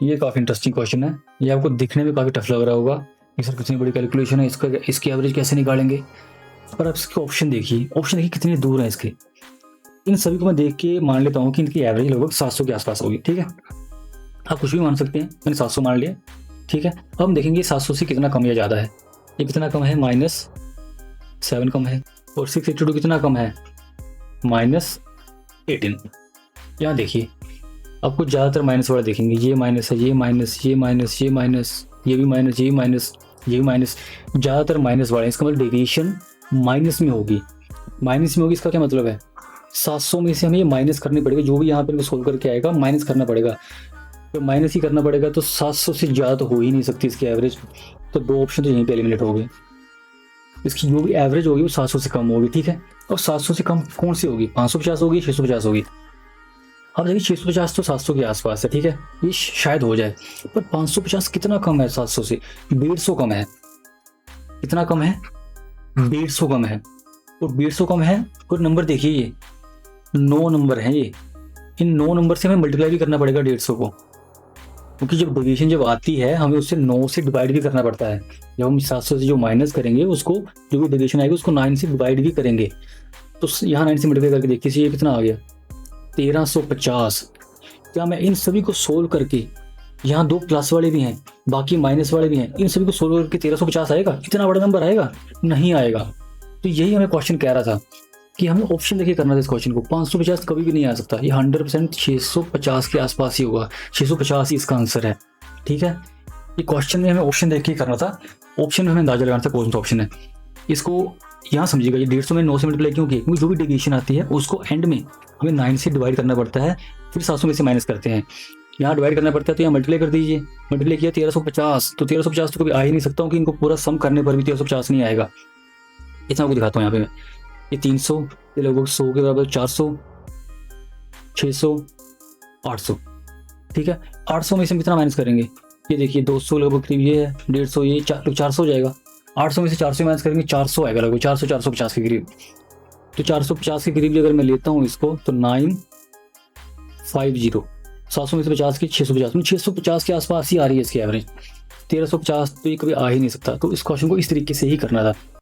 ये काफ़ी interesting question है। ये आपको दिखने में काफ़ी टफ लग रहा होगा कि सर कितनी बड़ी कैलकुलेशन है, इसकी एवरेज कैसे निकालेंगे। पर आप इसके ऑप्शन देखिए कितनी दूर है इसके। इन सभी को मैं देख के मान लेता हूँ कि इनकी एवरेज लगभग 700 के आसपास होगी। ठीक है, आप कुछ भी मान सकते हैं, मैंने 700 मान लिया। ठीक है, अब हम देखेंगे 700 से कितना कम या ज़्यादा है। ये कितना कम है, -7 कम है। और 682 कितना कम है, -18। यहाँ देखिए आपको ज़्यादातर माइनस वाला देखेंगे, ये माइनस है, ये माइनस, ये माइनस, ये माइनस, ये भी माइनस, ये भी माइनस, ये भी माइनस, ज़्यादातर माइनस वाले। इसका मतलब डेविएशन माइनस में होगी। माइनस में होगी इसका क्या मतलब है, 700 में से हमें ये माइनस करनी पड़ेगी। जो भी यहाँ पर सोल्व करके आएगा माइनस करना पड़ेगा, तो माइनस ही करना पड़ेगा। तो 700 से ज़्यादा तो हो ही नहीं सकती इसकी एवरेज। तो दो ऑप्शन तो यहीं पे एलिमिनेट हो गए। इसकी जो भी एवरेज होगी वो 700 से कम होगी। ठीक है, और 700 से कम कौन सी होगी, 550 होगी, 650 होगी। अब देखिए 650 तो 700 के आसपास है। ठीक है, ये शायद हो जाए, पर 550 कितना कम है 700 से, 150 कम है। कितना कम है, 150 कम है। और 150 कम है, और नंबर देखिए ये 9 नंबर है। ये इन 9 नंबर से हमें मल्टीप्लाई भी करना पड़ेगा 150 को, क्योंकि जब डेविएशन जब आती है हमें उससे 9 से डिवाइड भी करना पड़ता है। जब हम 700 से जो माइनस करेंगे उसको, जो भी डेविएशन आएगी उसको 9 से डिवाइड भी करेंगे। तो यहाँ 9 से मल्टीप्लाई करके देखिए ये कितना आ गया, 1350। क्या मैं इन सभी को सोल्व करके, यहाँ 2 प्लस वाले भी हैं, बाकी माइनस वाले भी हैं, इन सभी को सोल्व करके 1350 आएगा? इतना बड़ा नंबर आएगा? नहीं आएगा। तो यही हमें क्वेश्चन कह रहा था कि हमें ऑप्शन देखिए करना था इस क्वेश्चन को। 550 कभी भी नहीं आ सकता, ये 100% 650 के आसपास ही होगा। 650 ही इसका आंसर है। ठीक है, ये क्वेश्चन में हमें ऑप्शन देख के करना था। ऑप्शन में हमें अंदाजा लगाना था कौन सा ऑप्शन है। इसको यहाँ समझिएगा, ये 150 में 9 से मल्टीप्लाई क्यों किया, क्योंकि जो भी डेविएशन आती है उसको एंड में हमें 9 से डिवाइड करना पड़ता है, फिर 700 में से माइनस करते हैं। यहाँ डिवाइड करना पड़ता है, तो यहाँ मल्टीप्लाई कर दीजिए। मल्टीप्लाई किया 1350, तो 1350 तो कभी आ ही नहीं सकता हूँ कि इनको पूरा सम करने पर भी 1350 नहीं आएगा। इतना आपको दिखाता हूँ यहाँ पे मैं, ये 300, ये लगभग 100 के बराबर, 400, 600, 800। ठीक है, 800 में से हम कितना माइनस करेंगे, ये देखिए 200 लगभग करीब, ये है 150, ये 400 हो जाएगा। 800 में से 400 माइनस करेंगे, 400 आएगा लगभग, 400 450 के करीब। तो 450 के करीब अगर मैं लेता हूँ इसको, तो 950, 700 में से 50 की 650, 650 के आसपास ही आ रही है इसकी एवरेज। 1350 तो ये कभी आ ही नहीं सकता। तो इस क्वेश्चन को इस तरीके से ही करना था।